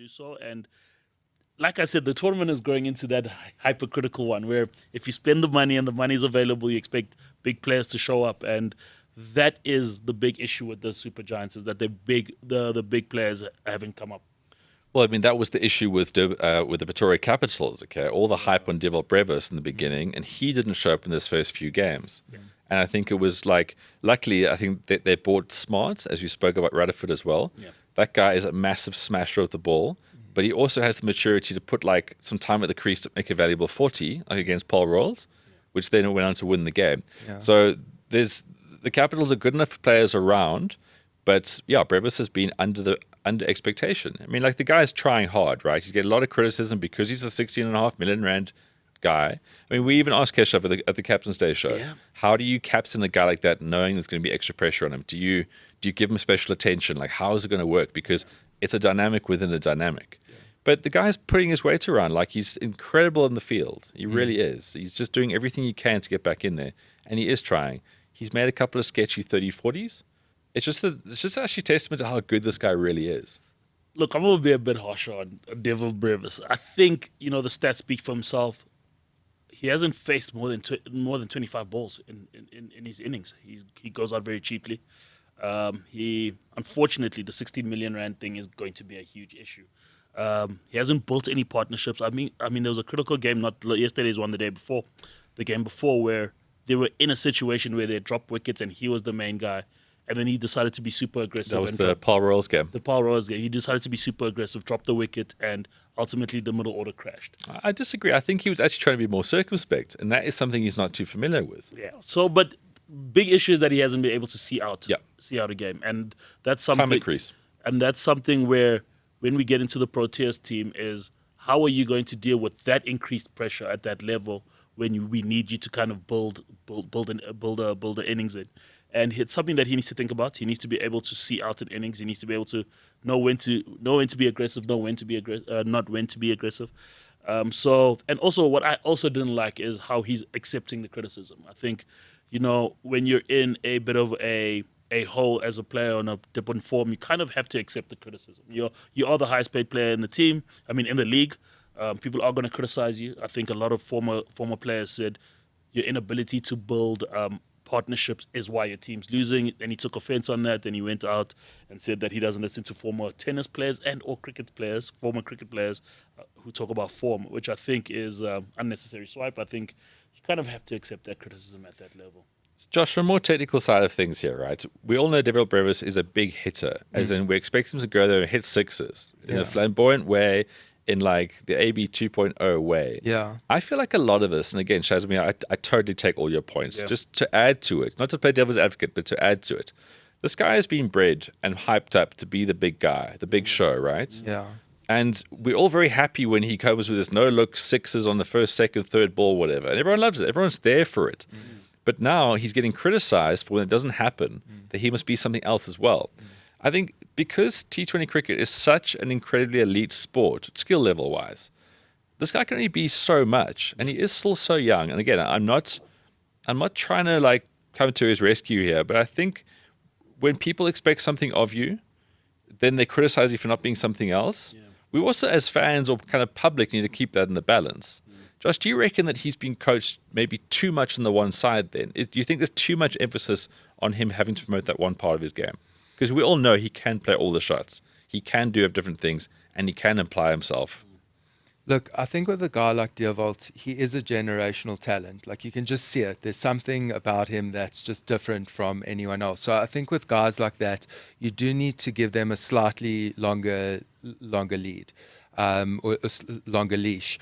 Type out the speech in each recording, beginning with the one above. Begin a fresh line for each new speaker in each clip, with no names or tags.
do so. And like I said, the tournament is growing into that hypercritical one where if you spend the money and the money is available, you expect big players to show up. And that is the big issue with the Super Giants, is that the big players haven't come up.
Well, I mean, that was the issue with the Pretoria Capitals, okay? All the hype on Dewald Brevis in the beginning, and he didn't show up in his first few games. Yeah. And I think it was like, luckily, I think they bought smart, as you spoke about Rutherford as well. Yeah. That guy is a massive smasher of the ball, but he also has the maturity to put like some time at the crease to make a valuable 40, like against Paul Rolls, which then went on to win the game. Yeah. So the Capitals are good enough players around, but yeah, Brevis has been under expectation. I mean, like, the guy's trying hard, right? He's getting a lot of criticism because he's a 16.5 million rand guy. I mean, we even asked Keshav at the Captain's Day show, how do you captain a guy like that knowing there's going to be extra pressure on him? Do you give him special attention? Like, how is it going to work? Because it's a dynamic within a dynamic. Yeah. But the guy's putting his weight around. Like, he's incredible in the field. He really is. He's just doing everything he can to get back in there. And he is trying. He's made a couple of sketchy 30-40s. It's just actually testament to how good this guy really is.
Look, I'm going to be a bit harsher on Dewald Brevis. I think, the stats speak for himself. He hasn't faced more than 25 balls in his innings. He goes out very cheaply. Unfortunately, the 16 million rand thing is going to be a huge issue. He hasn't built any partnerships. I mean, there was a critical game, not yesterday's one, the game before, where they were in a situation where they dropped wickets and he was the main guy. And then he decided to be super aggressive.
That was the Paul Royals game.
The Paul Royals game. He decided to be super aggressive, dropped the wicket, and ultimately the middle order crashed.
I disagree. I think he was actually trying to be more circumspect, and that is something he's not too familiar with.
Yeah. So, but big issue is that he hasn't been able to see out a game, and that's something.
Time at crease.
And that's something where, when we get into the Proteas team, is how are you going to deal with that increased pressure at that level when we need you to kind of build the innings in. And it's something that he needs to think about. He needs to be able to see out an innings. He needs to be able to know when to be aggressive, not when to be aggressive. And also what I also didn't like is how he's accepting the criticism. I think, when you're in a bit of a hole as a player on a dip in form, you kind of have to accept the criticism. You are the highest paid player in the team. I mean, in the league, people are going to criticize you. I think a lot of former players said your inability to build partnerships is why your team's losing, and he took offense on that. Then he went out and said that he doesn't listen to former tennis players and or former cricket players who talk about form, which I think is unnecessary swipe. I think you kind of have to accept that criticism at that level.
Josh, from a more technical side of things here, right? We all know Dewald Brevis is a big hitter, as in we expect him to go there and hit sixes in a flamboyant way, in like the AB 2.0 way.
Yeah.
I feel like a lot of us, and again, Shaz, I totally take all your points, just to add to it, not to play devil's advocate, but to add to it. This guy has been bred and hyped up to be the big guy, the big show, right?
Yeah.
And we're all very happy when he comes with his no-look sixes on the first, second, third ball, whatever. And everyone loves it. Everyone's there for it. But now he's getting criticized for when it doesn't happen, that he must be something else as well. I think because T20 cricket is such an incredibly elite sport, skill level wise, this guy can only be so much, and he is still so young. And again, I'm not trying to like come to his rescue here, but I think when people expect something of you, then they criticize you for not being something else. Yeah. We also, as fans or kind of public, need to keep that in the balance. Josh, do you reckon that he's been coached maybe too much on the one side then? Do you think there's too much emphasis on him having to promote that one part of his game? Because we all know he can play all the shots. He can do different things, and he can apply himself.
Look, I think with a guy like Dewald, he is a generational talent. Like, you can just see it. There's something about him that's just different from anyone else. So I think with guys like that, you do need to give them a slightly longer lead, or a longer leash.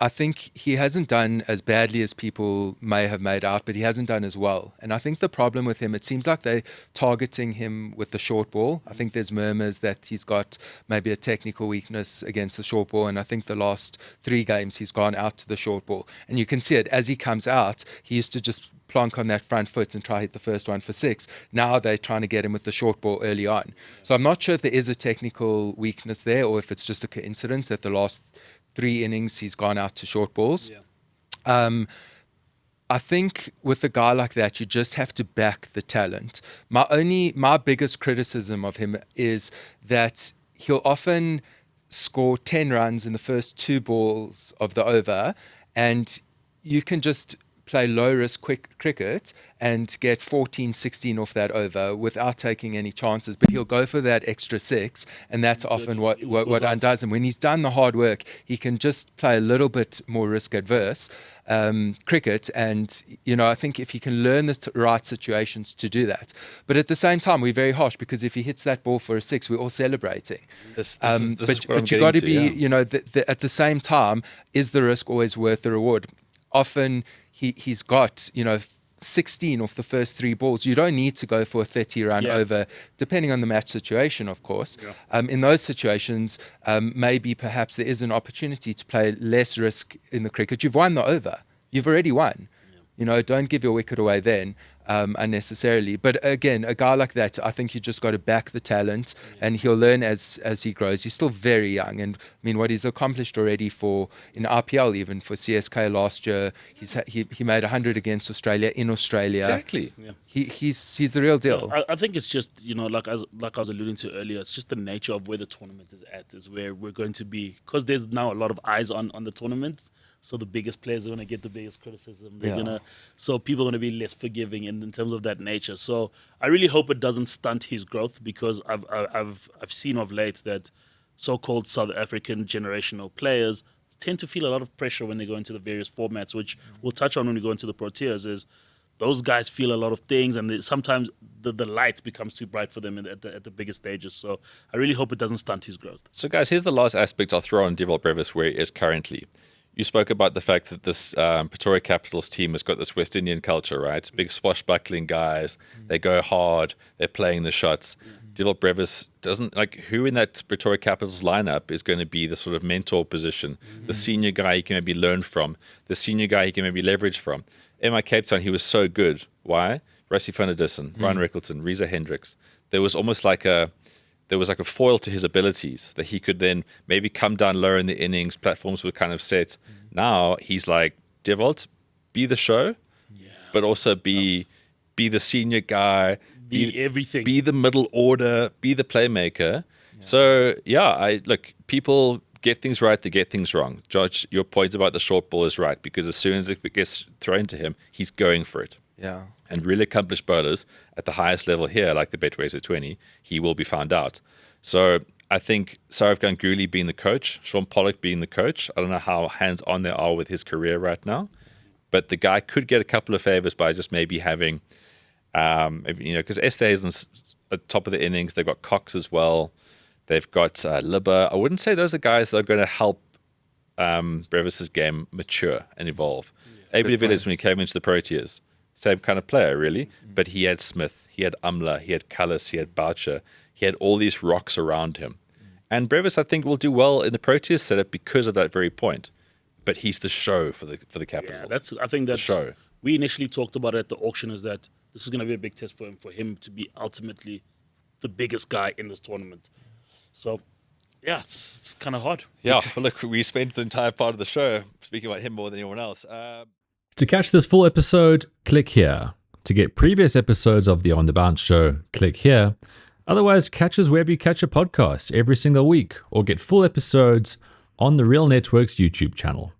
I think he hasn't done as badly as people may have made out, but he hasn't done as well. And I think the problem with him, it seems like they're targeting him with the short ball. I think there's murmurs that he's got maybe a technical weakness against the short ball. And I think the last 3 games he's gone out to the short ball. And you can see it as he comes out, he used to just plonk on that front foot and try to hit the first one for 6. Now they're trying to get him with the short ball early on. So I'm not sure if there is a technical weakness there or if it's just a coincidence that the last 3 innings he's gone out to short balls. Yeah. I think with a guy like that, you just have to back the talent. My biggest criticism of him is that he'll often score 10 runs in the first 2 balls of the over, and you can just play low risk quick cricket and get 14, 16 off that over without taking any chances. But he'll go for that extra 6, and that's often what undoes him. When he's done the hard work, he can just play a little bit more risk adverse cricket. And, I think if he can learn the right situations to do that. But at the same time, we're very harsh, because if he hits that ball for a 6, we're all celebrating.
This is what I'm
but you got to
getting
be, at the same time, is the risk always worth the reward? Often he's got, 16 off the first 3 balls. You don't need to go for a 30-run over, depending on the match situation, of course. Yeah. In those situations, maybe perhaps there is an opportunity to play less risk in the cricket. You've won the over. You've already won. Don't give your wicket away then unnecessarily. But again, a guy like that, I think you just got to back the talent, and he'll learn as he grows. He's still very young, and I mean what he's accomplished already in IPL, even for CSK last year, he made 100 against Australia in Australia.
Exactly.
Yeah. He's the real deal.
I think it's just like I was alluding to earlier, it's just the nature of where the tournament is at, is where we're going to be, because there's now a lot of eyes on the tournament. So the biggest players are going to get the biggest criticism. So people are going to be less forgiving in terms of that nature. So I really hope it doesn't stunt his growth, because I've seen of late that so-called South African generational players tend to feel a lot of pressure when they go into the various formats, which we'll touch on when we go into the Proteas. Is those guys feel a lot of things, and sometimes the light becomes too bright for them at the biggest stages. So I really hope it doesn't stunt his growth.
So guys, here's the last aspect I'll throw on Dewald Brevis, where he is currently. You spoke about the fact that this Pretoria Capitals team has got this West Indian culture, right? Big swashbuckling guys. They go hard. They're playing the shots. Dewald Brevis doesn't, who in that Pretoria Capitals lineup is going to be the sort of mentor position, the senior guy he can maybe learn from, the senior guy he can maybe leverage from. In my Cape Town, he was so good. Why? Rassie van der Dussen, Ryan Reckleton, Reza Hendricks. There was almost like a foil to his abilities that he could then maybe come down lower in the innings. Platforms were kind of set. Now he's like, Dewald, be the show, but also be the senior guy,
be everything,
be the middle order, be the playmaker. So people get things right, they get things wrong. George, your point about the short ball is right, because as soon as it gets thrown to him, he's going for it.
Yeah.
And really accomplished bowlers at the highest level here, like the Betway SA20, he will be found out. So I think Saurav Ganguly being the coach, Sean Pollock being the coach, I don't know how hands-on they are with his career right now, but the guy could get a couple of favors by just maybe having, because SA is at top of the innings. They've got Cox as well. They've got Libba. I wouldn't say those are guys that are going to help Brevis's game mature and evolve. AB de Villiers, when he came into the Proteas, same kind of player, really. But he had Smith, he had Umla, he had Cullis, he had Boucher. He had all these rocks around him. And Brevis, I think, will do well in the Proteas setup because of that very point. But he's the show for the Capitals.
I think that's
show.
We initially talked about it at the auction, is that this is going to be a big test for him to be ultimately the biggest guy in this tournament. So, it's kind of hard.
Yeah, well, look, we spent the entire part of the show speaking about him more than anyone else.
To catch this full episode, click here. To get previous episodes of the On The Bounce show, click here. Otherwise, catch us wherever you catch a podcast every single week, or get full episodes on the Real Network's YouTube channel.